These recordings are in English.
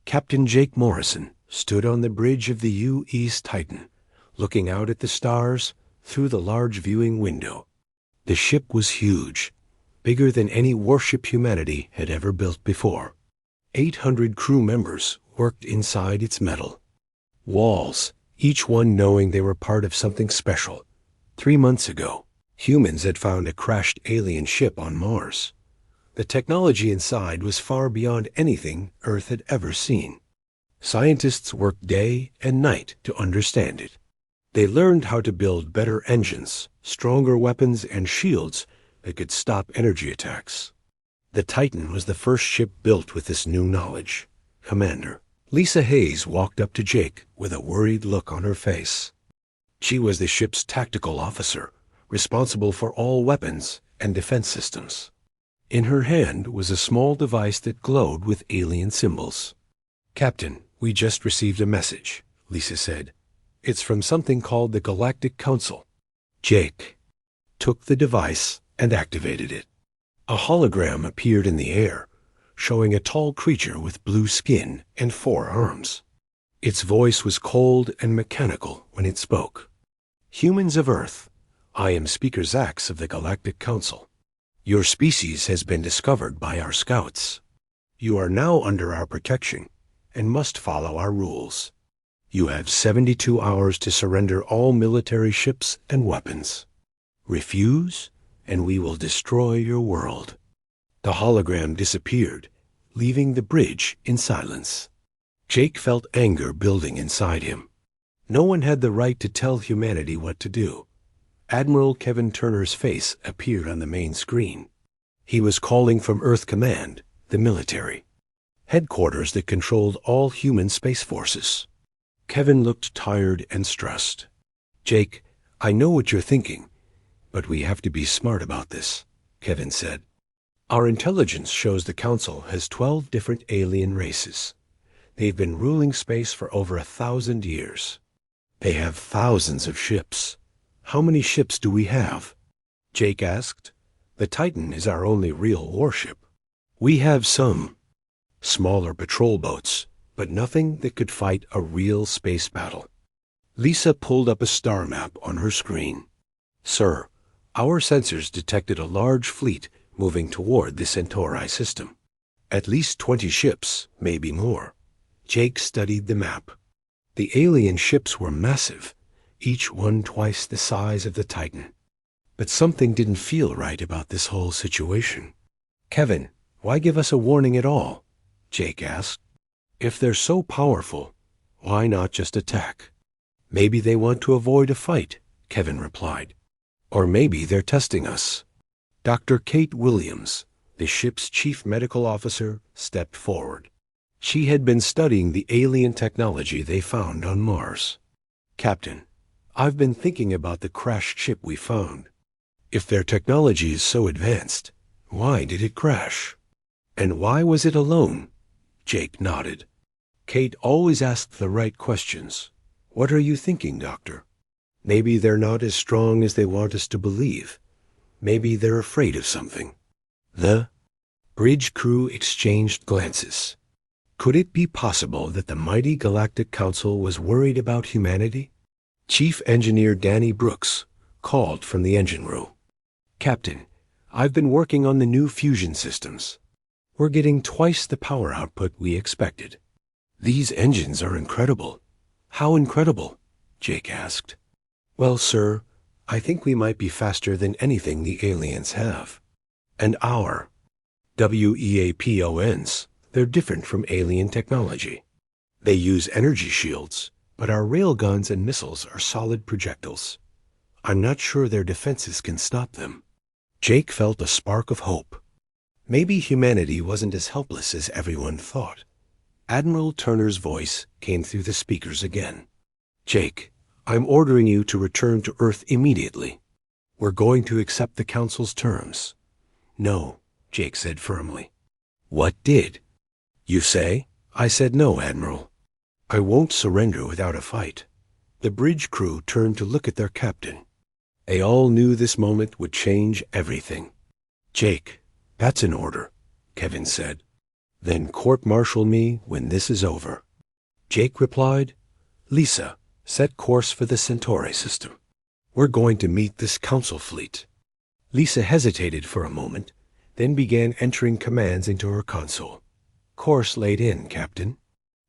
Captain Jake Morrison stood on the bridge of the U-East Titan, looking out at the stars through the large viewing window. The ship was huge, bigger than any warship humanity had ever built before. 800 crew members worked inside its metal walls, each one knowing they were part of something special. 3 months ago, humans had found a crashed alien ship on Mars. The technology inside was far beyond anything Earth had ever seen. Scientists worked day and night to understand it. They learned how to build better engines, stronger weapons, and shields that could stop energy attacks. The Titan was the first ship built with this new knowledge. Commander Lisa Hayes walked up to Jake with a worried look on her face. She was the ship's tactical officer, responsible for all weapons and defense systems. In her hand was a small device that glowed with alien symbols. "Captain, we just received a message," Lisa said. "It's from something called the Galactic Council." Jake took the device and activated it. A hologram appeared in the air, showing a tall creature with blue skin and 4 arms. Its voice was cold and mechanical when it spoke. "Humans of Earth, I am Speaker Zax of the Galactic Council. Your species has been discovered by our scouts. You are now under our protection and must follow our rules. You have 72 hours to surrender all military ships and weapons. Refuse, and we will destroy your world." The hologram disappeared, leaving the bridge in silence. Jake felt anger building inside him. No one had the right to tell humanity what to do. Admiral Kevin Turner's face appeared on the main screen. He was calling from Earth Command, the military headquarters that controlled all human space forces. Kevin looked tired and stressed. "Jake, I know what you're thinking, but we have to be smart about this," Kevin said. "Our intelligence shows the Council has 12 different alien races. They've been ruling space for over 1,000 years. They have thousands of ships. How many ships do we have?" Jake asked. "The Titan is our only real warship. We have some smaller patrol boats, but nothing that could fight a real space battle." Lisa pulled up a star map on her screen. "Sir, our sensors detected a large fleet moving toward the Centauri system. At least 20 ships, maybe more." Jake studied the map. The alien ships were massive, each one twice the size of the Titan. But something didn't feel right about this whole situation. "Kevin, why give us a warning at all?" Jake asked. "If they're so powerful, why not just attack?" "Maybe they want to avoid a fight," Kevin replied. "Or maybe they're testing us." Dr. Kate Williams, the ship's chief medical officer, stepped forward. She had been studying the alien technology they found on Mars. "Captain, I've been thinking about the crashed ship we found. If their technology is so advanced, why did it crash? And why was it alone?" Jake nodded. Kate always asked the right questions. "What are you thinking, Doctor?" "Maybe they're not as strong as they want us to believe. Maybe they're afraid of something." The bridge crew exchanged glances. Could it be possible that the mighty Galactic Council was worried about humanity? Chief Engineer Danny Brooks called from the engine room. "Captain, I've been working on the new fusion systems. We're getting twice the power output we expected." "These engines are incredible." "How incredible?" Jake asked. "Well, sir, I think we might be faster than anything the aliens have. And our weapons, they're different from alien technology. They use energy shields, but our railguns and missiles are solid projectiles. I'm not sure their defenses can stop them." Jake felt a spark of hope. Maybe humanity wasn't as helpless as everyone thought. Admiral Turner's voice came through the speakers again. "Jake, I'm ordering you to return to Earth immediately. We're going to accept the Council's terms." "No," Jake said firmly. "What did?" "You say?" "I said no, Admiral. I won't surrender without a fight." The bridge crew turned to look at their captain. They all knew this moment would change everything. "Jake, that's an order," Kevin said. Then court-martial me when this is over. Jake replied, Lisa, set course for the Centauri system. We're going to meet this council fleet. Lisa hesitated for a moment, then began entering commands into her console. Course laid in, Captain.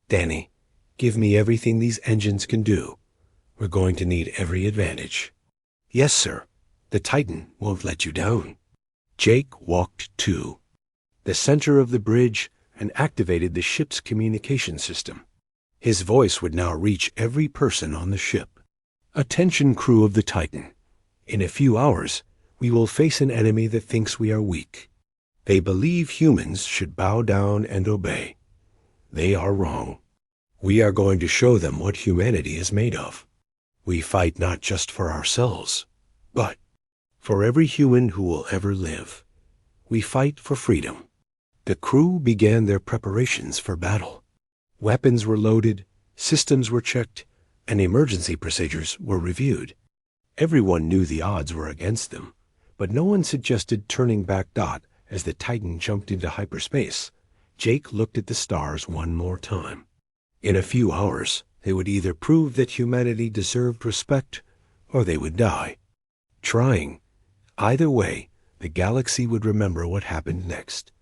Danny, give me everything these engines can do. We're going to need every advantage. Yes, sir. The Titan won't let you down. Jake walked to the center of the bridge and activated the ship's communication system. His voice would now reach every person on the ship. Attention, crew of the Titan. In a few hours, we will face an enemy that thinks we are weak. They believe humans should bow down and obey. They are wrong. We are going to show them what humanity is made of. We fight not just for ourselves, but for every human who will ever live. We fight for freedom. The crew began their preparations for battle. Weapons were loaded, systems were checked, and emergency procedures were reviewed. Everyone knew the odds were against them, but no one suggested turning back. As the Titan jumped into hyperspace, Jake looked at the stars one more time. In a few hours, they would either prove that humanity deserved respect, or they would die. Trying. Either way, the galaxy would remember what happened next.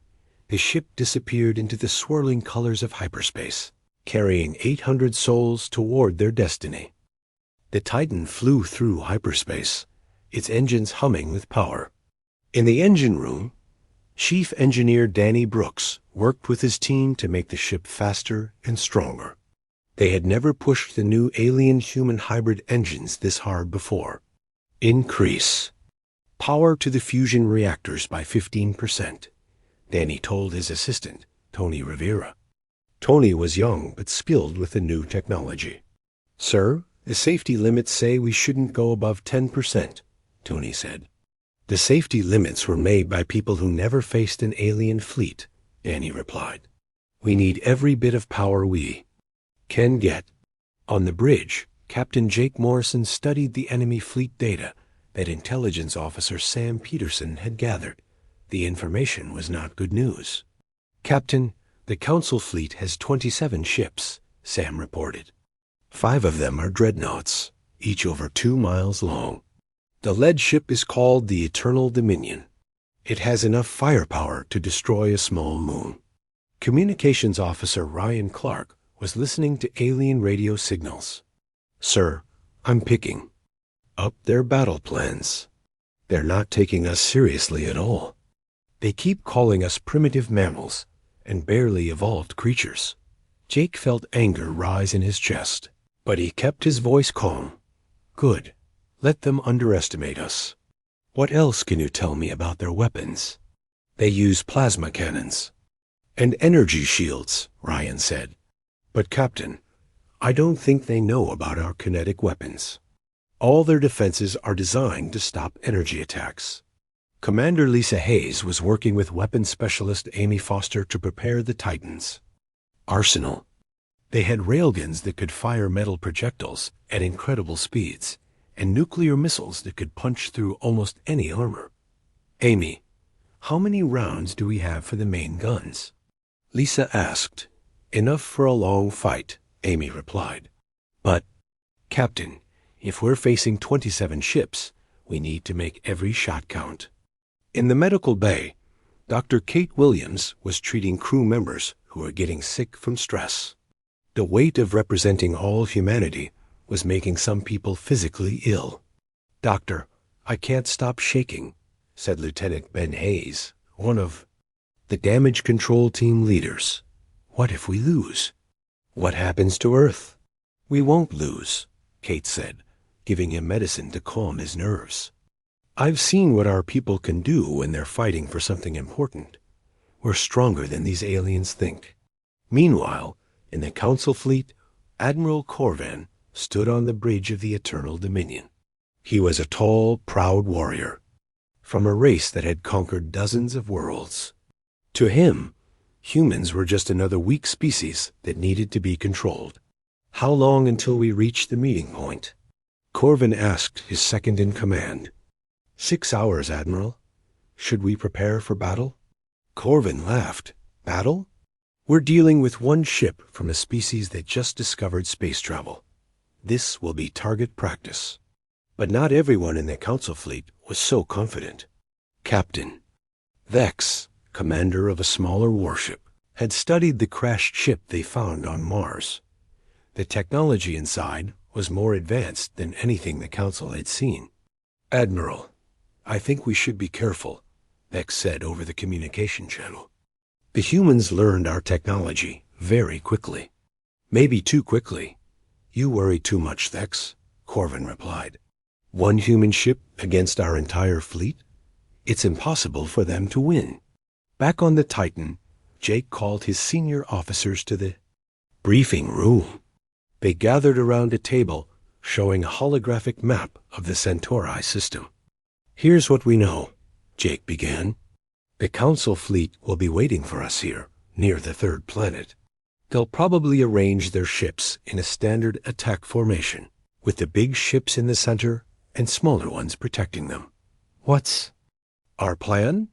The ship disappeared into the swirling colors of hyperspace, carrying 800 souls toward their destiny. The Titan flew through hyperspace, its engines humming with power. In the engine room, Chief Engineer Danny Brooks worked with his team to make the ship faster and stronger. They had never pushed the new alien-human hybrid engines this hard before. Increase power to the fusion reactors by 15%, Danny told his assistant, Tony Rivera. Tony was young but skilled with the new technology. Sir, the safety limits say we shouldn't go above 10%, Tony said. The safety limits were made by people who never faced an alien fleet, Danny replied. We need every bit of power we can get. On the bridge, Captain Jake Morrison studied the enemy fleet data that intelligence officer Sam Peterson had gathered. The information was not good news. Captain, the Council fleet has 27 ships, Sam reported. 5 of them are dreadnoughts, each over 2 miles long. The lead ship is called the Eternal Dominion. It has enough firepower to destroy a small moon. Communications officer Ryan Clark was listening to alien radio signals. Sir, I'm picking up their battle plans. They're not taking us seriously at all. They keep calling us primitive mammals and barely evolved creatures. Jake felt anger rise in his chest, but he kept his voice calm. Good. Let them underestimate us. What else can you tell me about their weapons? They use plasma cannons and energy shields, Ryan said. But Captain, I don't think they know about our kinetic weapons. All their defenses are designed to stop energy attacks. Commander Lisa Hayes was working with weapons specialist Amy Foster to prepare the Titans' arsenal. They had railguns that could fire metal projectiles at incredible speeds, and nuclear missiles that could punch through almost any armor. Amy, how many rounds do we have for the main guns? Lisa asked. Enough for a long fight, Amy replied. But, Captain, if we're facing 27 ships, we need to make every shot count. In the medical bay, Dr. Kate Williams was treating crew members who were getting sick from stress. The weight of representing all humanity was making some people physically ill. Doctor, I can't stop shaking, said Lieutenant Ben Hayes, one of the damage control team leaders. What if we lose? What happens to Earth? We won't lose, Kate said, giving him medicine to calm his nerves. I've seen what our people can do when they're fighting for something important. We're stronger than these aliens think. Meanwhile, in the Council fleet, Admiral Corvan stood on the bridge of the Eternal Dominion. He was a tall, proud warrior, from a race that had conquered dozens of worlds. To him, humans were just another weak species that needed to be controlled. How long until we reach the meeting point? Corvan asked his second-in-command. 6 hours, Admiral. Should we prepare for battle? Corvan laughed. Battle? We're dealing with one ship from a species that just discovered space travel. This will be target practice. But not everyone in the Council fleet was so confident. Captain Vex, commander of a smaller warship, had studied the crashed ship they found on Mars. The technology inside was more advanced than anything the Council had seen. Admiral, I think we should be careful, Vex said over the communication channel. The humans learned our technology very quickly. Maybe too quickly. You worry too much, Vex, Corvin replied. One human ship against our entire fleet? It's impossible for them to win. Back on the Titan, Jake called his senior officers to the briefing room. They gathered around a table showing a holographic map of the Centauri system. Here's what we know, Jake began. The Council fleet will be waiting for us here, near the third planet. They'll probably arrange their ships in a standard attack formation, with the big ships in the center and smaller ones protecting them. What's our plan?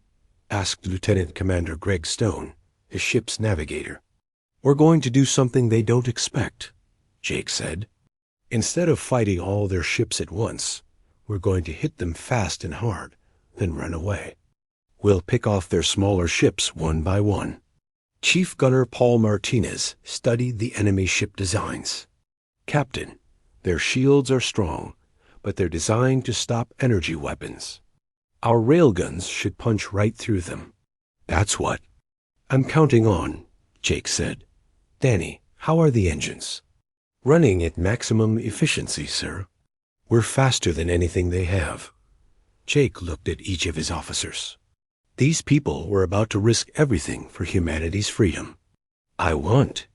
Asked Lieutenant Commander Greg Stone, the ship's navigator. We're going to do something they don't expect, Jake said. Instead of fighting all their ships at once, we're going to hit them fast and hard, then run away. We'll pick off their smaller ships one by one. Chief Gunner Paul Martinez studied the enemy ship designs. Captain, their shields are strong, but they're designed to stop energy weapons. Our railguns should punch right through them. That's what I'm counting on, Jake said. Danny, how are the engines? Running at maximum efficiency, sir. We're faster than anything they have. Jake looked at each of his officers. These people were about to risk everything for humanity's freedom. I want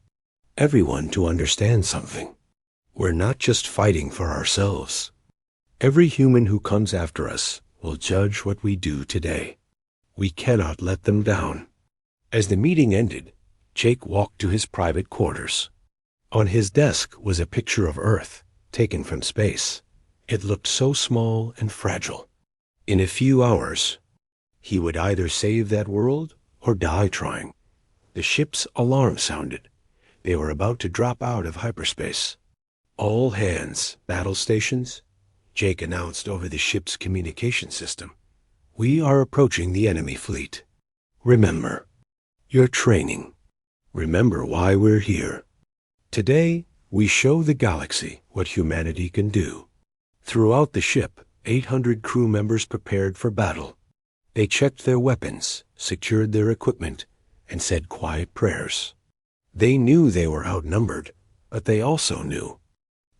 everyone to understand something. We're not just fighting for ourselves. Every human who comes after us will judge what we do today. We cannot let them down. As the meeting ended, Jake walked to his private quarters. On his desk was a picture of Earth, taken from space. It looked so small and fragile. In a few hours, he would either save that world or die trying. The ship's alarm sounded. They were about to drop out of hyperspace. All hands, battle stations, Jake announced over the ship's communication system. We are approaching the enemy fleet. Remember, you're training. Remember why we're here. Today, we show the galaxy what humanity can do. Throughout the ship, 800 crew members prepared for battle. They checked their weapons, secured their equipment, and said quiet prayers. They knew they were outnumbered, but they also knew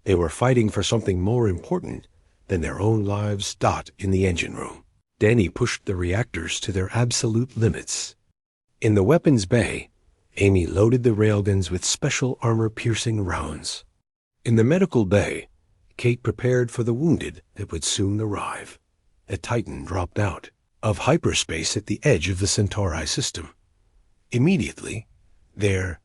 they were fighting for something more important than their own lives. In the engine room, Danny pushed the reactors to their absolute limits. In the weapons bay, Amy loaded the railguns with special armor-piercing rounds. In the medical bay, Kate prepared for the wounded that would soon arrive. A Titan dropped out of hyperspace at the edge of the Centauri system. Immediately, their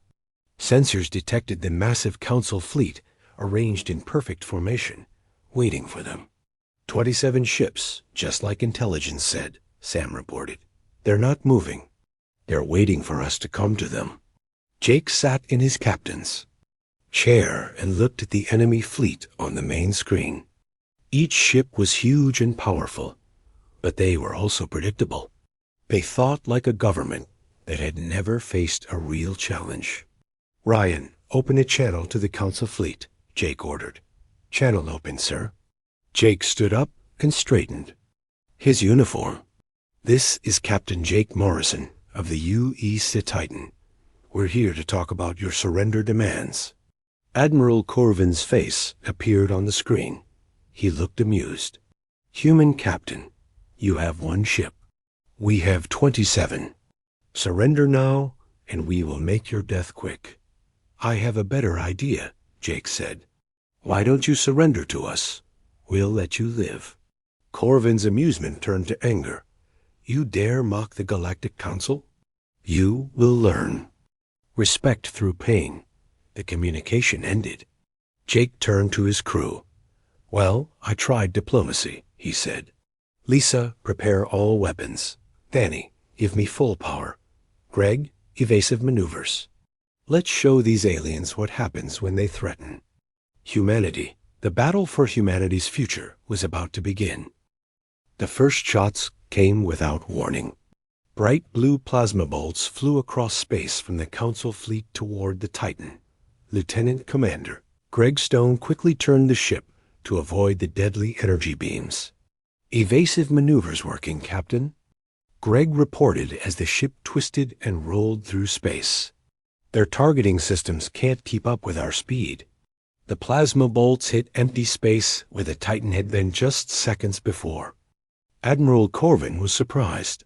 sensors detected the massive Council fleet arranged in perfect formation, waiting for them. 27 ships, just like intelligence said, Sam reported. They're not moving. They're waiting for us to come to them. Jake sat in his captain's chair and looked at the enemy fleet on the main screen. Each ship was huge and powerful, but they were also predictable. They thought like a government that had never faced a real challenge. Ryan, open a channel to the Council fleet, Jake ordered. Channel open, sir. Jake stood up and straightened. His uniform. This is Captain Jake Morrison of the U.E.S. Titan. We're here to talk about your surrender demands. Admiral Corvin's face appeared on the screen. He looked amused. Human Captain, you have one ship. We have 27. Surrender now, and we will make your death quick. I have a better idea, Jake said. Why don't you surrender to us? We'll let you live. Corvin's amusement turned to anger. You dare mock the Galactic Council? You will learn. Respect through pain. The communication ended. Jake turned to his crew. Well, I tried diplomacy, he said. Lisa, prepare all weapons. Danny, give me full power. Greg, evasive maneuvers. Let's show these aliens what happens when they threaten humanity. The battle for humanity's future was about to begin. The first shots came without warning. Bright blue plasma bolts flew across space from the Council fleet toward the Titan. Lieutenant Commander Greg Stone quickly turned the ship to avoid the deadly energy beams. "Evasive maneuvers working, Captain," Greg reported as the ship twisted and rolled through space. "Their targeting systems can't keep up with our speed." The plasma bolts hit empty space where the Titan had been just seconds before. Admiral Corvin was surprised.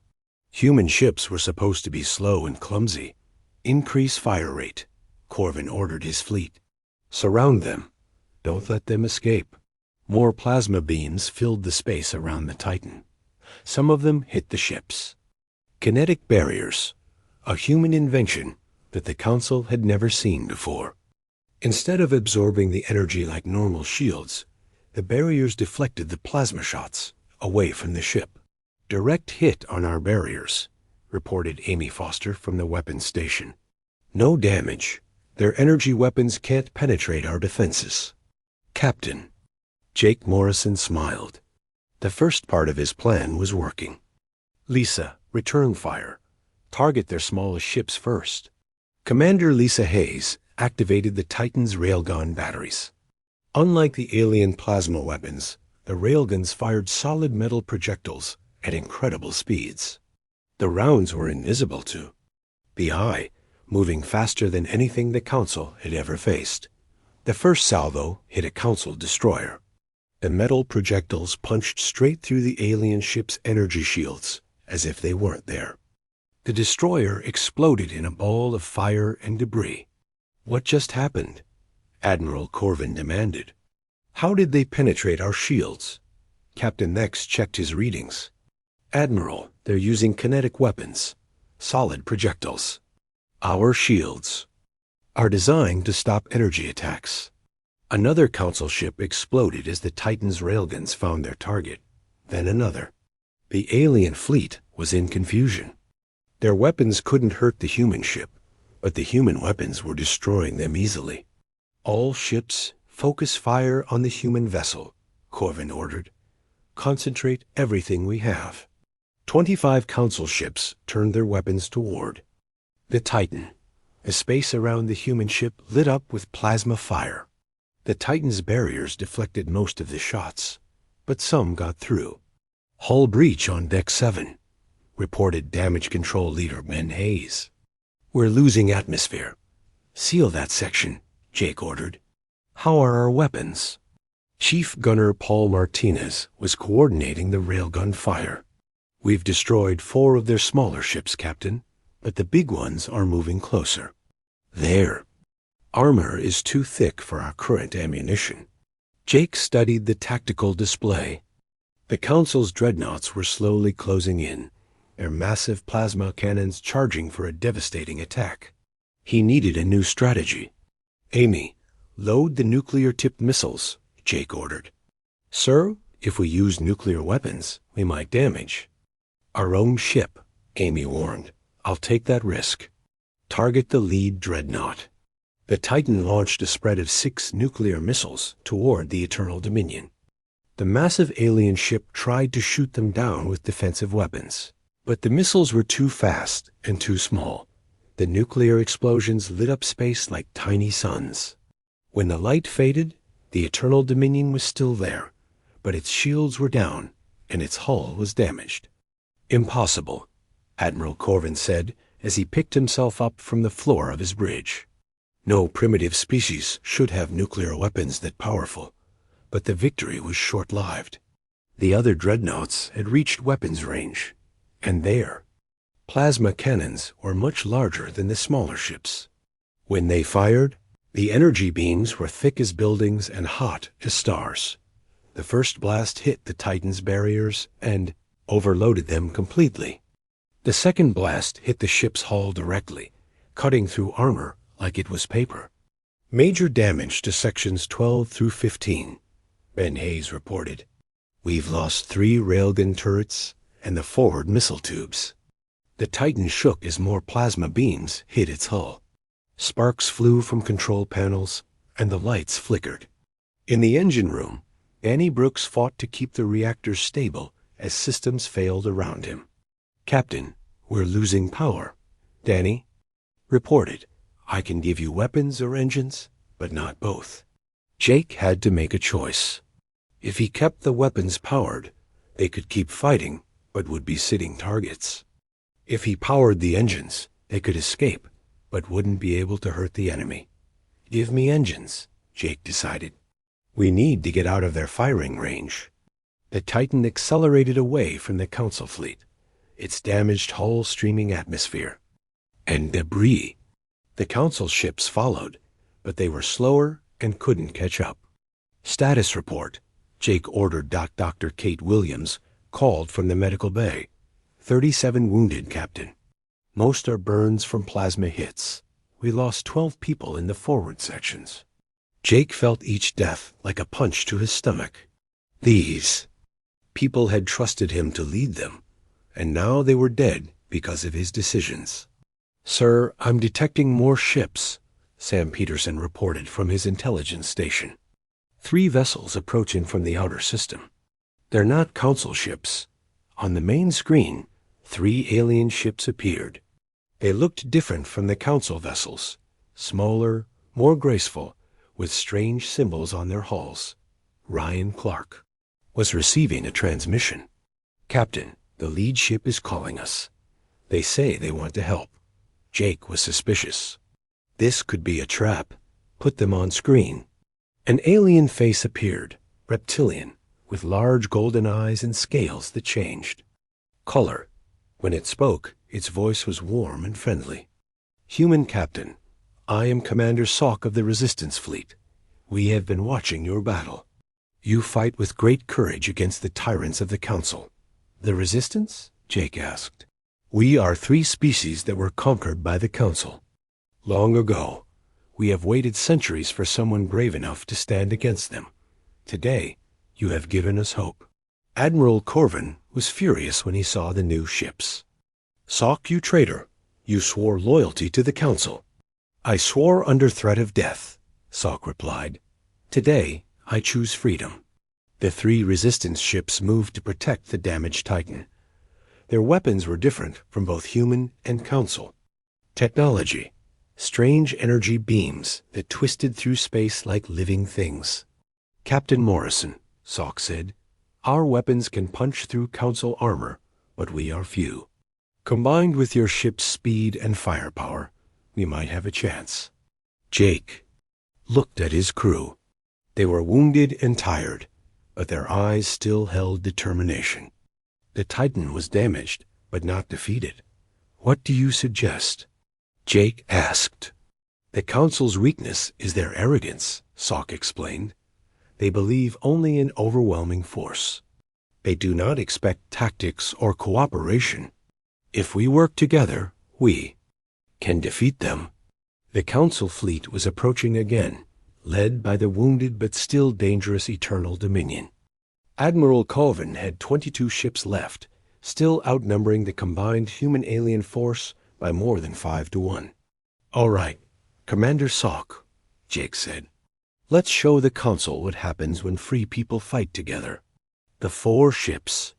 Human ships were supposed to be slow and clumsy. "Increase fire rate," Corvin ordered his fleet. "Surround them. Don't let them escape." More plasma beams filled the space around the Titan. Some of them hit the ships. Kinetic barriers, a human invention that the Council had never seen before. Instead of absorbing the energy like normal shields, the barriers deflected the plasma shots away from the ship. "Direct hit on our barriers," reported Amy Foster from the weapons station. "No damage. Their energy weapons can't penetrate our defenses." "Captain," Jake Morrison smiled. The first part of his plan was working. "Lisa, return fire. Target their smallest ships first." Commander Lisa Hayes activated the Titan's railgun batteries. Unlike the alien plasma weapons, the railguns fired solid metal projectiles at incredible speeds. The rounds were invisible to the eye, moving faster than anything the Council had ever faced. The first salvo hit a Council destroyer. The metal projectiles punched straight through the alien ship's energy shields, as if they weren't there. The destroyer exploded in a ball of fire and debris. "What just happened?" Admiral Corvin demanded. "How did they penetrate our shields?" Captain Nex checked his readings. "Admiral, they're using kinetic weapons, solid projectiles. Our shields are designed to stop energy attacks." Another Council ship exploded as the Titan's railguns found their target. Then another. The alien fleet was in confusion. Their weapons couldn't hurt the human ship, but the human weapons were destroying them easily. "All ships, focus fire on the human vessel," Corvin ordered. "Concentrate everything we have." 25 Council ships turned their weapons toward the Titan. The space around the human ship lit up with plasma fire. The Titan's barriers deflected most of the shots, but some got through. "Hull breach on Deck 7, reported Damage Control Leader Ben Hayes. "We're losing atmosphere. Seal that section," Jake ordered. "How are our weapons?" Chief Gunner Paul Martinez was coordinating the railgun fire. "We've destroyed 4 of their smaller ships, Captain, but the big ones are moving closer. Their armor is too thick for our current ammunition." Jake studied the tactical display. The Council's dreadnoughts were slowly closing in, their massive plasma cannons charging for a devastating attack. He needed a new strategy. "Amy, load the nuclear-tipped missiles," Jake ordered. "Sir, if we use nuclear weapons, we might damage our own ship," Amy warned. "I'll take that risk." "Target the lead dreadnought." The Titan launched a spread of 6 nuclear missiles toward the Eternal Dominion. The massive alien ship tried to shoot them down with defensive weapons, but the missiles were too fast and too small. The nuclear explosions lit up space like tiny suns. When the light faded, the Eternal Dominion was still there, but its shields were down and its hull was damaged. "Impossible," Admiral Corvin said as he picked himself up from the floor of his bridge. No primitive species should have nuclear weapons that powerful, but the victory was short-lived. The other dreadnoughts had reached weapons range, and their plasma cannons were much larger than the smaller ships. When they fired, the energy beams were thick as buildings and hot as stars. The first blast hit the Titan's barriers and overloaded them completely. The second blast hit the ship's hull directly, cutting through armor like it was paper. "Major damage to sections 12 through 15, Ben Hayes reported. "We've lost 3 railgun turrets and the forward missile tubes." The Titan shook as more plasma beams hit its hull. Sparks flew from control panels, and the lights flickered. In the engine room, Danny Brooks fought to keep the reactors stable as systems failed around him. "Captain, we're losing power." Danny reported, "I can give you weapons or engines, but not both." Jake had to make a choice. If he kept the weapons powered, they could keep fighting, but would be sitting targets. If he powered the engines, they could escape, but wouldn't be able to hurt the enemy. "Give me engines," Jake decided. "We need to get out of their firing range." The Titan accelerated away from the Council fleet, its damaged hull streaming atmosphere. And debris. The Council ships followed, but they were slower and couldn't catch up. "Status report," Jake ordered. Dr. Kate Williams called from the medical bay. 37 wounded, Captain. Most are burns from plasma hits. We lost 12 people in the forward sections." Jake felt each death like a punch to his stomach. These people had trusted him to lead them, and now they were dead because of his decisions. "Sir, I'm detecting more ships," Sam Peterson reported from his intelligence station. 3 vessels approaching from the outer system. They're not Council ships. On the main screen, 3 alien ships appeared. They looked different from the Council vessels, smaller, more graceful, with strange symbols on their hulls. Ryan Clark was receiving a transmission. "Captain, the lead ship is calling us. They say they want to help." Jake was suspicious. This could be a trap. Put them on screen. An alien face appeared, reptilian, with large golden eyes and scales that changed color. When it spoke, its voice was warm and friendly. "Human Captain, I am Commander Salk of the Resistance Fleet. We have been watching your battle. You fight with great courage against the tyrants of the Council." "The Resistance?" Jake asked. "We are 3 species that were conquered by the Council. Long ago, we have waited centuries for someone brave enough to stand against them. Today, you have given us hope." Admiral Corvin was furious when he saw the new ships. "Salk, you traitor! You swore loyalty to the Council." "I swore under threat of death," Salk replied. "Today, I choose freedom." The 3 resistance ships moved to protect the damaged Titan. Their weapons were different from both human and Council. Technology. Strange energy beams that twisted through space like living things. "Captain Morrison," Salk said, "our weapons can punch through Council armor, but we are few. Combined with your ship's speed and firepower, we might have a chance." Jake looked at his crew. They were wounded and tired, but their eyes still held determination. The Titan was damaged, but not defeated. "What do you suggest?" Jake asked. "The Council's weakness is their arrogance," Salk explained. "They believe only in overwhelming force. They do not expect tactics or cooperation. If we work together, we can defeat them." The Council fleet was approaching again, led by the wounded but still dangerous Eternal Dominion. Admiral Colvin had 22 ships left, still outnumbering the combined human-alien force by more than 5 to 1. "All right, Commander Salk," Jake said. "Let's show the Council what happens when free people fight together." The 4 ships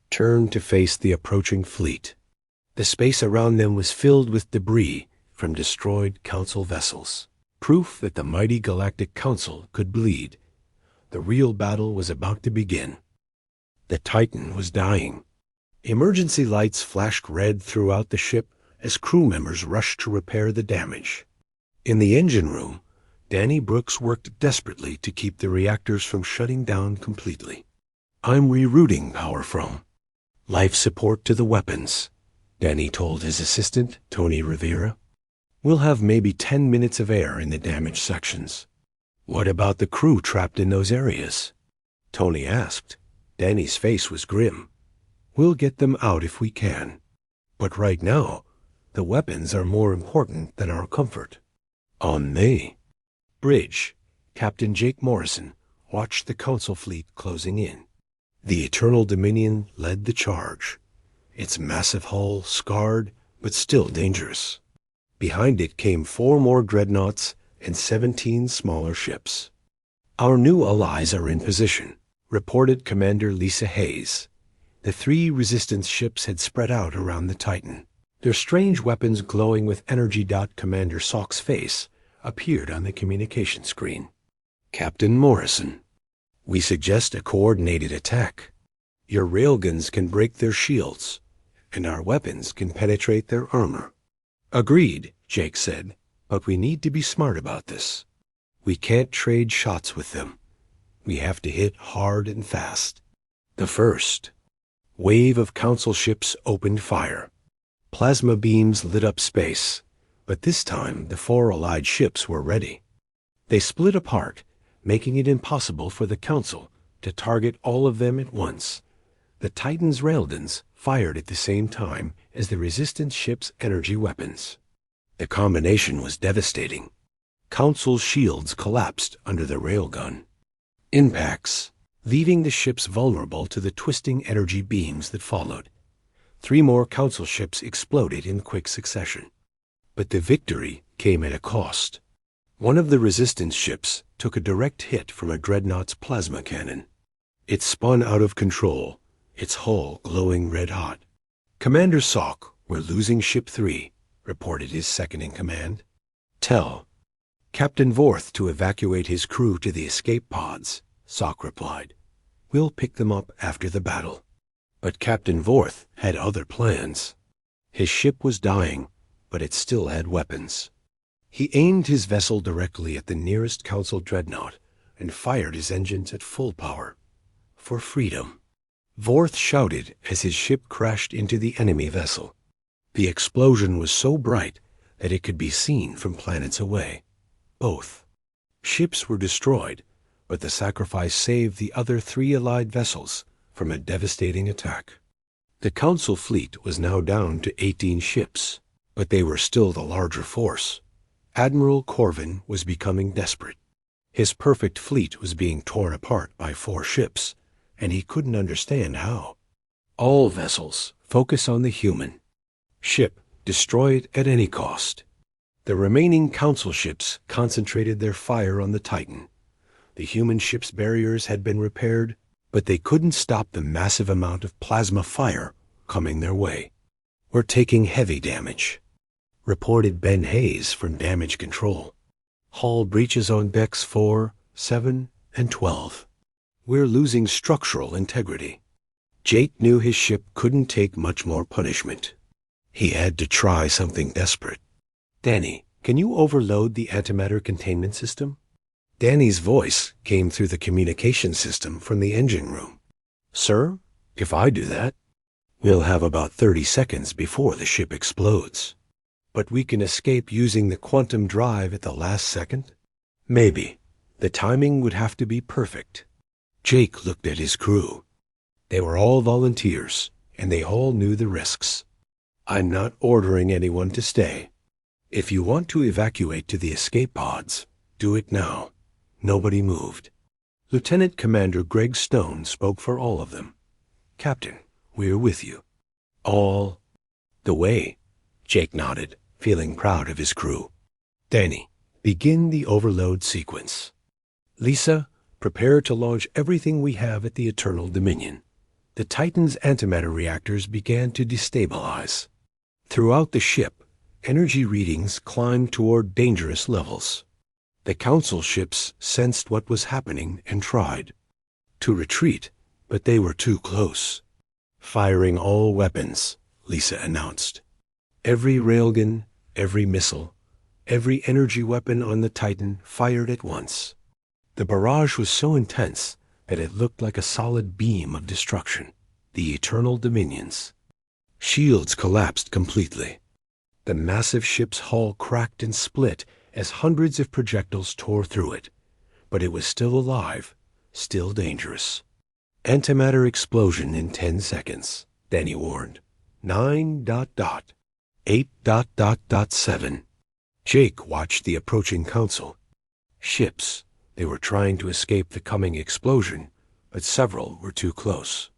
turned to face the approaching fleet. The space around them was filled with debris from destroyed Council vessels. Proof that the mighty Galactic Council could bleed. The real battle was about to begin. The Titan was dying. Emergency lights flashed red throughout the ship as crew members rushed to repair the damage. In the engine room, Danny Brooks worked desperately to keep the reactors from shutting down completely. "I'm rerouting power from life support to the weapons," Danny told his assistant, Tony Rivera. "We'll have maybe 10 minutes of air in the damaged sections." "What about the crew trapped in those areas?" Tony asked. Danny's face was grim. "We'll get them out if we can. But right now, the weapons are more important than our comfort." On the bridge, Captain Jake Morrison watched the Council fleet closing in. The Eternal Dominion led the charge, its massive hull scarred but still dangerous. Behind it came 4 more dreadnoughts and 17 smaller ships. "Our new allies are in position," reported Commander Lisa Hayes. The 3 resistance ships had spread out around the Titan. Their strange weapons glowing with energy. Commander Salk's face appeared on the communication screen. "Captain Morrison, we suggest a coordinated attack. Your railguns can break their shields, and our weapons can penetrate their armor." "Agreed," Jake said, "but we need to be smart about this. We can't trade shots with them. We have to hit hard and fast." The first wave of Council ships opened fire. Plasma beams lit up space, but this time the 4 allied ships were ready. They split apart, making it impossible for the Council to target all of them at once. The Titan's railguns fired at the same time as the resistance ships' energy weapons. The combination was devastating. Council's shields collapsed under the railgun impacts, leaving the ships vulnerable to the twisting energy beams that followed. 3 more Council ships exploded in quick succession. But the victory came at a cost. One of the resistance ships took a direct hit from a dreadnought's plasma cannon. It spun out of control, its hull glowing red-hot. "Commander Salk, we're losing Ship 3, reported his second-in-command. "Tell Captain Vorth to evacuate his crew to the escape pods," Salk replied. "We'll pick them up after the battle." But Captain Vorth had other plans. His ship was dying, but it still had weapons. He aimed his vessel directly at the nearest Council dreadnought and fired his engines at full power. "For freedom," Vorth shouted as his ship crashed into the enemy vessel. The explosion was so bright that it could be seen from planets away. Both ships were destroyed, but the sacrifice saved the other 3 allied vessels from a devastating attack. The Council fleet was now down to 18 ships, but they were still the larger force. Admiral Corvin was becoming desperate. His perfect fleet was being torn apart by 4 ships, and he couldn't understand how. "All vessels, focus on the human. Ship, destroy it at any cost." The remaining Council ships concentrated their fire on the Titan. The human ships' barriers had been repaired, but they couldn't stop the massive amount of plasma fire coming their way. "We're taking heavy damage," reported Ben Hayes from Damage Control. "Hull breaches on decks 4, 7, and 12. We're losing structural integrity." Jake knew his ship couldn't take much more punishment. He had to try something desperate. "Danny, can you overload the antimatter containment system?" Danny's voice came through the communication system from the engine room. "Sir, if I do that, we'll have about 30 seconds before the ship explodes. But we can escape using the quantum drive at the last second?" "Maybe. The timing would have to be perfect." Jake looked at his crew. They were all volunteers, and they all knew the risks. "I'm not ordering anyone to stay. If you want to evacuate to the escape pods, do it now." Nobody moved. Lieutenant Commander Greg Stone spoke for all of them. "Captain, we're with you." "All the way," Jake nodded, feeling proud of his crew. "Danny, begin the overload sequence. Lisa, prepare to launch everything we have at the Eternal Dominion." The Titan's antimatter reactors began to destabilize. Throughout the ship, energy readings climbed toward dangerous levels. The Council ships sensed what was happening and tried to retreat, but they were too close. "Firing all weapons," Lisa announced. Every railgun, every missile, every energy weapon on the Titan fired at once. The barrage was so intense that it looked like a solid beam of destruction. The Eternal Dominions. Shields collapsed completely. The massive ship's hull cracked and split as hundreds of projectiles tore through it. But it was still alive, still dangerous. "Antimatter explosion in 10 seconds, Danny warned. 9:8:7. Jake watched the approaching Council. Ships. They were trying to escape the coming explosion, but several were too close.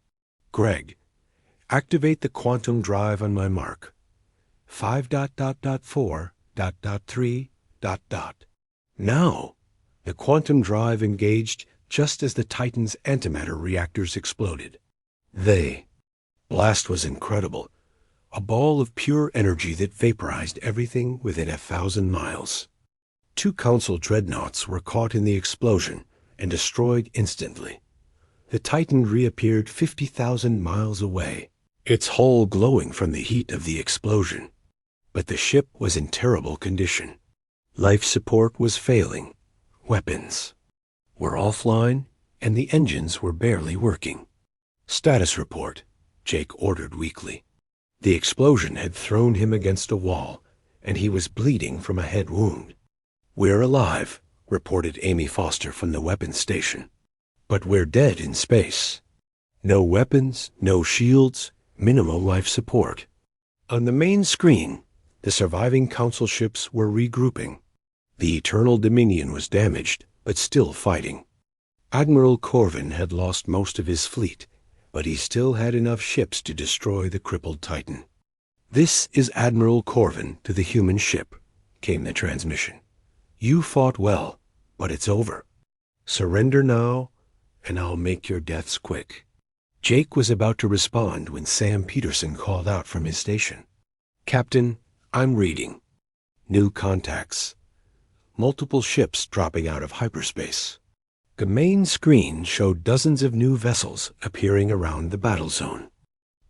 "Greg, activate the quantum drive on my mark. 5:4, 3. Now, the quantum drive engaged just as the Titan's antimatter reactors exploded. The blast was incredible, a ball of pure energy that vaporized everything within 1,000 miles. 2 Council dreadnoughts were caught in the explosion and destroyed instantly. The Titan reappeared 50,000 miles away, its hull glowing from the heat of the explosion. But the ship was in terrible condition. Life support was failing. Weapons were offline, and the engines were barely working. "Status report," Jake ordered weakly. The explosion had thrown him against a wall, and he was bleeding from a head wound. "We're alive," reported Amy Foster from the weapons station. "But we're dead in space. No weapons, no shields, minimal life support." On the main screen, the surviving Council ships were regrouping. The Eternal Dominion was damaged, but still fighting. Admiral Corvin had lost most of his fleet, but he still had enough ships to destroy the crippled Titan. "This is Admiral Corvin to the human ship," came the transmission. "You fought well, but it's over. Surrender now, and I'll make your deaths quick." Jake was about to respond when Sam Peterson called out from his station. "Captain, I'm reading. New contacts. Multiple ships dropping out of hyperspace." The main screen showed dozens of new vessels appearing around the battle zone.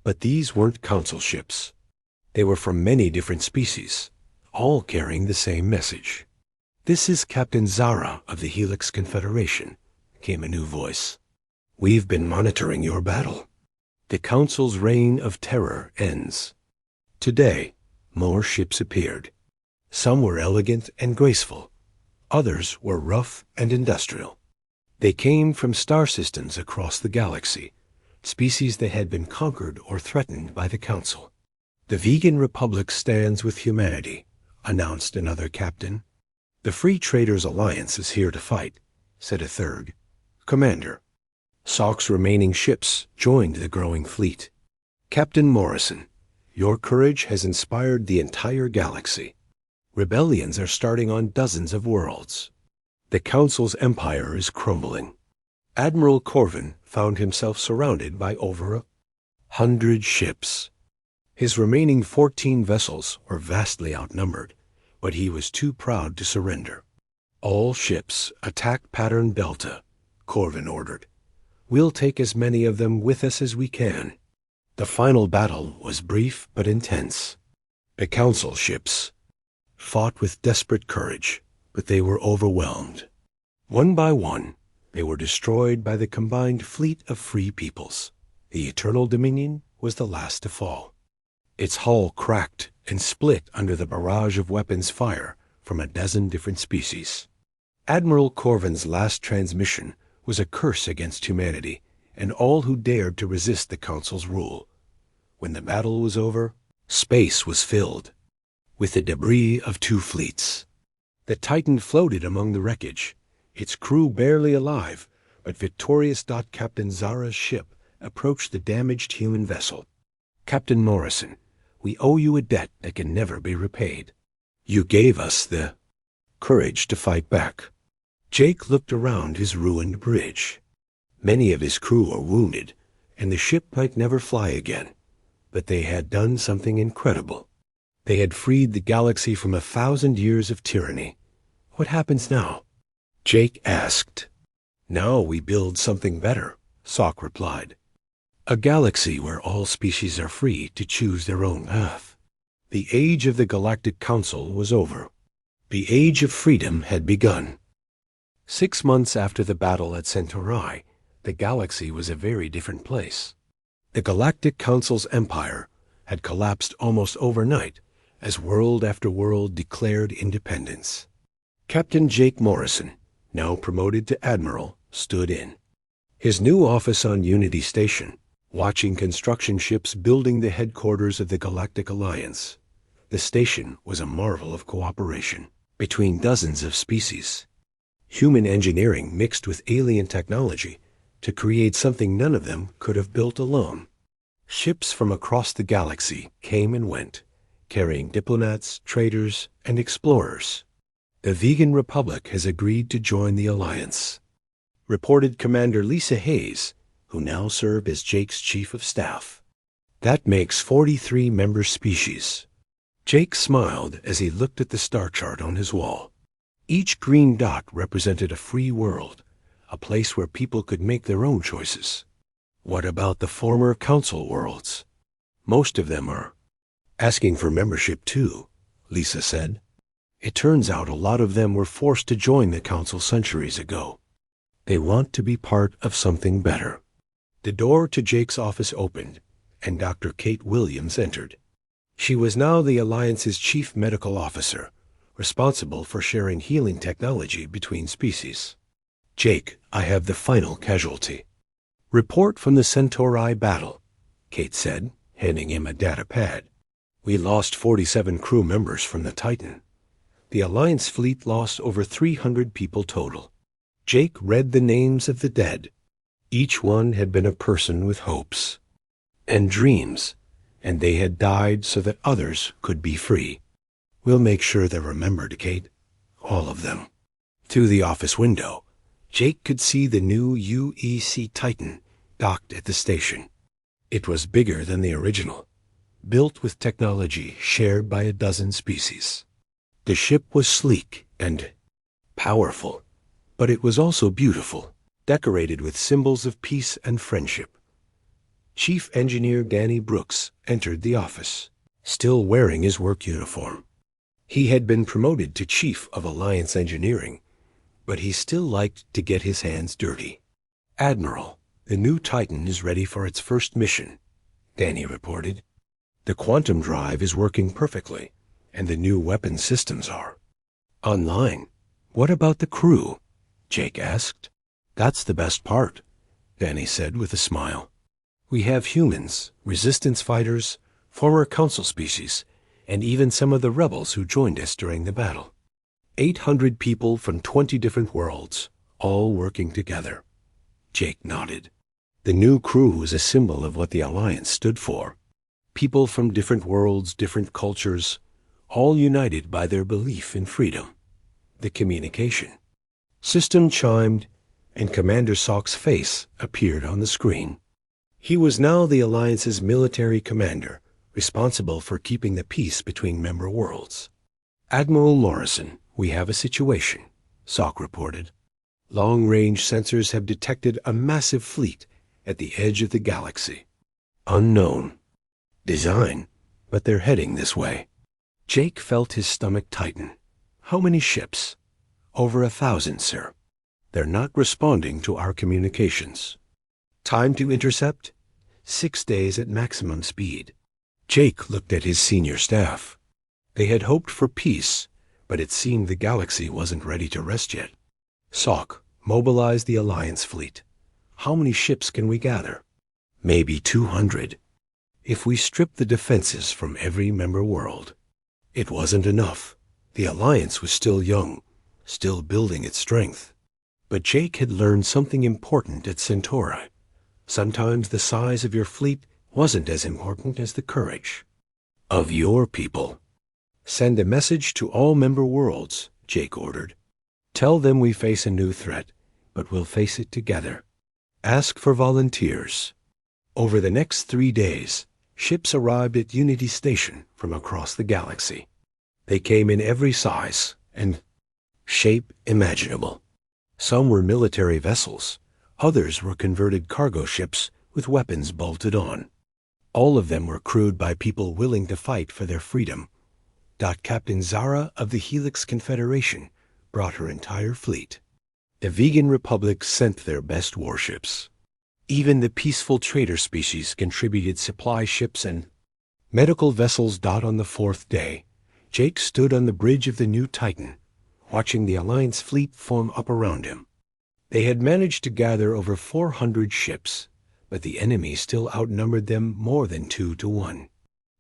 But these weren't Council ships. They were from many different species, all carrying the same message. "This is Captain Zara of the Helix Confederation," came a new voice. "We've been monitoring your battle. The Council's reign of terror ends. Today, more ships appeared. Some were elegant and graceful. Others were rough and industrial. They came from star systems across the galaxy, species that had been conquered or threatened by the Council. The Vegan Republic stands with humanity," announced another captain. "The Free Traders Alliance is here to fight," said a third. "Commander, Salk's remaining ships joined the growing fleet. Captain Morrison, your courage has inspired the entire galaxy. Rebellions are starting on dozens of worlds. The Council's empire is crumbling." Admiral Corvin found himself surrounded by over 100 ships. His remaining 14 vessels were vastly outnumbered, but he was too proud to surrender. "All ships attack pattern Delta," Corvin ordered. "We'll take as many of them with us as we can." The final battle was brief but intense. The Council ships fought with desperate courage, but they were overwhelmed. One by one, they were destroyed by the combined fleet of free peoples. The Eternal Dominion was the last to fall. Its hull cracked and split under the barrage of weapons fire from a dozen different species. Admiral Corvin's last transmission was a curse against humanity and all who dared to resist the Council's rule. When the battle was over, space was filled with the debris of 2 fleets. The Titan floated among the wreckage, its crew barely alive, but victorious. Captain Zara's ship approached the damaged human vessel. "Captain Morrison, we owe you a debt that can never be repaid. You gave us the courage to fight back." Jake looked around his ruined bridge. Many of his crew were wounded, and the ship might never fly again. But they had done something incredible. They had freed the galaxy from 1,000 years of tyranny. "What happens now?" Jake asked. "Now we build something better," Salk replied. "A galaxy where all species are free to choose their own path." The age of the Galactic Council was over. The age of freedom had begun. 6 months after the battle at Centauri, the galaxy was a very different place. The Galactic Council's empire had collapsed almost overnight as world after world declared independence. Captain Jake Morrison, now promoted to Admiral, stood in his new office on Unity Station, watching construction ships building the headquarters of the Galactic Alliance. The station was a marvel of cooperation between dozens of species. Human engineering mixed with alien technology to create something none of them could have built alone. Ships from across the galaxy came and went, carrying diplomats, traders, and explorers. The Vegan Republic has agreed to join the alliance, reported Commander Lisa Hayes, who now served as Jake's chief of staff. That makes 43 member species. Jake smiled as he looked at the star chart on his wall. Each green dot represented a free world, a place where people could make their own choices. What about the former council worlds? Most of them are asking for membership too, Lisa said. It turns out a lot of them were forced to join the council centuries ago. They want to be part of something better. The door to Jake's office opened, and Dr. Kate Williams entered. She was now the Alliance's chief medical officer, responsible for sharing healing technology between species. Jake, I have the final casualty. Report from the Centauri battle, Kate said, handing him a data pad. We lost 47 crew members from the Titan. The Alliance fleet lost over 300 people total. Jake read the names of the dead. Each one had been a person with hopes and dreams, and they had died so that others could be free. We'll make sure they're remembered, Kate. All of them. Through the office window, Jake could see the new UEC Titan docked at the station. It was bigger than the original, built with technology shared by a dozen species. The ship was sleek and powerful, but it was also beautiful, decorated with symbols of peace and friendship. Chief Engineer Danny Brooks entered the office, still wearing his work uniform. He had been promoted to Chief of Alliance Engineering, but he still liked to get his hands dirty. Admiral, the new Titan is ready for its first mission, Danny reported. The quantum drive is working perfectly, and the new weapon systems are online. What about the crew? Jake asked. That's the best part, Danny said with a smile. We have humans, resistance fighters, former council species, and even some of the rebels who joined us during the battle. 800 people from 20 different worlds, all working together. Jake nodded. The new crew was a symbol of what the Alliance stood for. People from different worlds, different cultures, all united by their belief in freedom. The communication system chimed, and Commander Sock's face appeared on the screen. He was now the Alliance's military commander, responsible for keeping the peace between member worlds. Admiral Morrison, we have a situation, Sock reported. Long-range sensors have detected a massive fleet at the edge of the galaxy. Unknown design, but they're heading this way. Jake felt his stomach tighten. How many ships? Over 1,000, sir. They're not responding to our communications. Time to intercept? 6 days at maximum speed. Jake looked at his senior staff. They had hoped for peace, but it seemed the galaxy wasn't ready to rest yet. Sock, mobilize the Alliance fleet. How many ships can we gather? Maybe 200. If we strip the defenses from every member world. It wasn't enough. The Alliance was still young, still building its strength. But Jake had learned something important at Centauri. Sometimes the size of your fleet wasn't as important as the courage of your people. Send a message to all member worlds, Jake ordered. Tell them we face a new threat, but we'll face it together. Ask for volunteers. Over the next 3 days, ships arrived at Unity Station from across the galaxy. They came in every size and shape imaginable. Some were military vessels. Others were converted cargo ships with weapons bolted on. All of them were crewed by people willing to fight for their freedom. Captain Zara of the Helix Confederation brought her entire fleet. The Vegan Republic sent their best warships. Even the peaceful trader species contributed supply ships and medical vessels. On the 4th day, Jake stood on the bridge of the new Titan, watching the Alliance fleet form up around him. They had managed to gather over 400 ships, but the enemy still outnumbered them more than 2 to 1.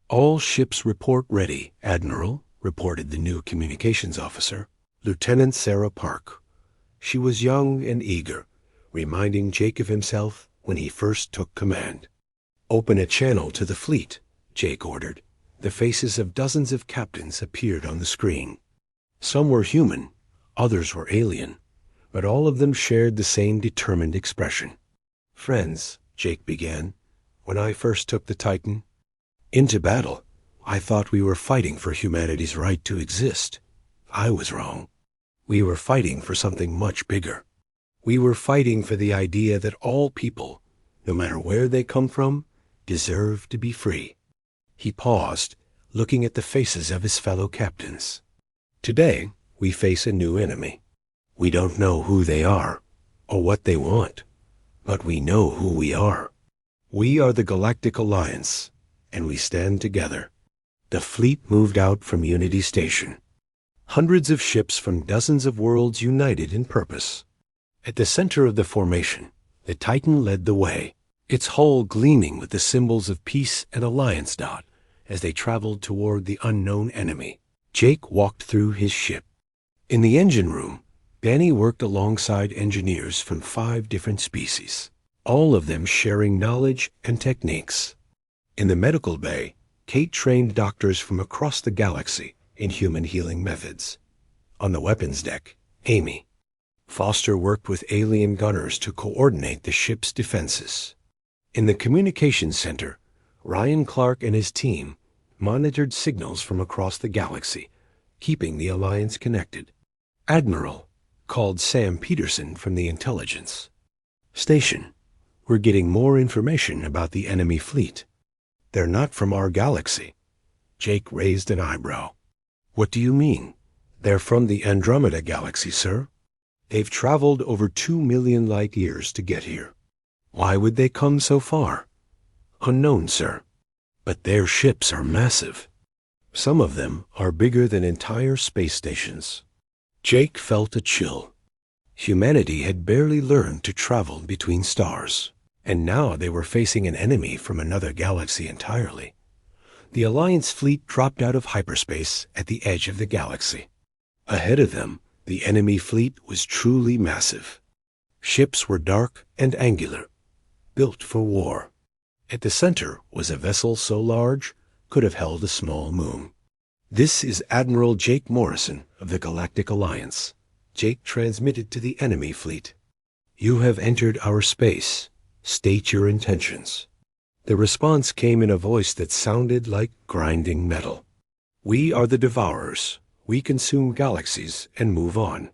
All ships report ready, Admiral, reported the new communications officer, Lieutenant Sarah Park. She was young and eager, reminding Jake of himself when he first took command. Open a channel to the fleet, Jake ordered. The faces of dozens of captains appeared on the screen. Some were human, others were alien, but all of them shared the same determined expression. "Friends," Jake began, "when I first took the Titan into battle, I thought we were fighting for humanity's right to exist. I was wrong. We were fighting for something much bigger. We were fighting for the idea that all people, no matter where they come from, deserve to be free." He paused, looking at the faces of his fellow captains. "Today, we face a new enemy. We don't know who they are or what they want, but we know who we are. We are the Galactic Alliance, and we stand together." The fleet moved out from Unity Station. Hundreds of ships from dozens of worlds united in purpose. At the center of the formation, the Titan led the way, its hull gleaming with the symbols of peace and alliance as they traveled toward the unknown enemy. Jake walked through his ship. In the engine room, Danny worked alongside engineers from 5 different species, all of them sharing knowledge and techniques. In the medical bay, Kate trained doctors from across the galaxy in human healing methods. On the weapons deck, Amy Foster worked with alien gunners to coordinate the ship's defenses. In the communications center, Ryan Clark and his team monitored signals from across the galaxy, keeping the Alliance connected. Admiral called Sam Peterson from the intelligence station. "We're getting more information about the enemy fleet. They're not from our galaxy." Jake raised an eyebrow. "What do you mean?" "They're from the Andromeda galaxy, sir. They've traveled over 2 million light years to get here." "Why would they come so far?" "Unknown, sir. But their ships are massive. Some of them are bigger than entire space stations." Jake felt a chill. Humanity had barely learned to travel between stars, and now they were facing an enemy from another galaxy entirely. The Alliance fleet dropped out of hyperspace at the edge of the galaxy. Ahead of them, the enemy fleet was truly massive. Ships were dark and angular, built for war. At the center was a vessel so large could have held a small moon. "This is Admiral Jake Morrison of the Galactic Alliance," Jake transmitted to the enemy fleet. "You have entered our space. State your intentions." The response came in a voice that sounded like grinding metal. "We are the Devourers. We consume galaxies and move on.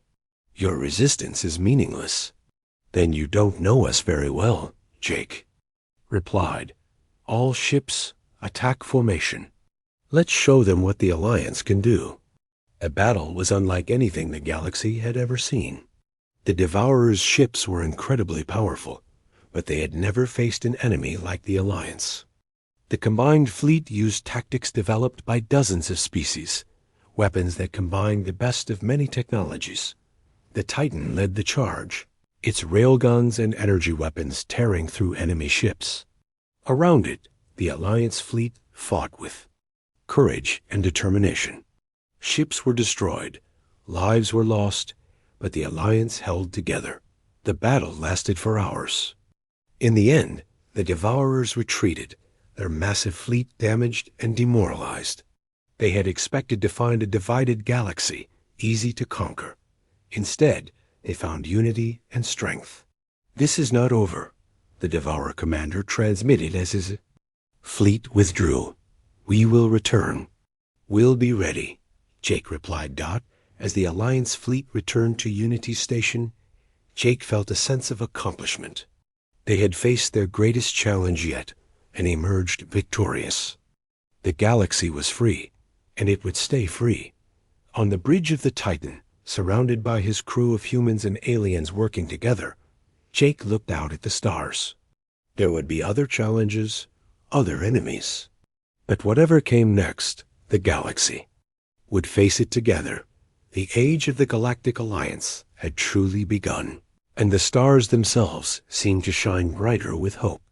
Your resistance is meaningless." "Then you don't know us very well," Jake replied. "All ships, attack formation. Let's show them what the Alliance can do." A battle was unlike anything the galaxy had ever seen. The Devourers' ships were incredibly powerful, but they had never faced an enemy like the Alliance. The combined fleet used tactics developed by dozens of species, weapons that combined the best of many technologies. The Titan led the charge, its railguns and energy weapons tearing through enemy ships. Around it, the Alliance fleet fought with courage and determination. Ships were destroyed, lives were lost, but the Alliance held together. The battle lasted for hours. In the end, the Devourers retreated, their massive fleet damaged and demoralized. They had expected to find a divided galaxy, easy to conquer. Instead, they found unity and strength. "This is not over," the Devourer commander transmitted as his fleet withdrew. "We will return." "We'll be ready," Jake replied. As the Alliance fleet returned to Unity Station, Jake felt a sense of accomplishment. They had faced their greatest challenge yet and emerged victorious. The galaxy was free, and it would stay free. On the bridge of the Titan, surrounded by his crew of humans and aliens working together, Jake looked out at the stars. There would be other challenges, other enemies. But whatever came next, the galaxy would face it together. The age of the Galactic Alliance had truly begun, and the stars themselves seemed to shine brighter with hope.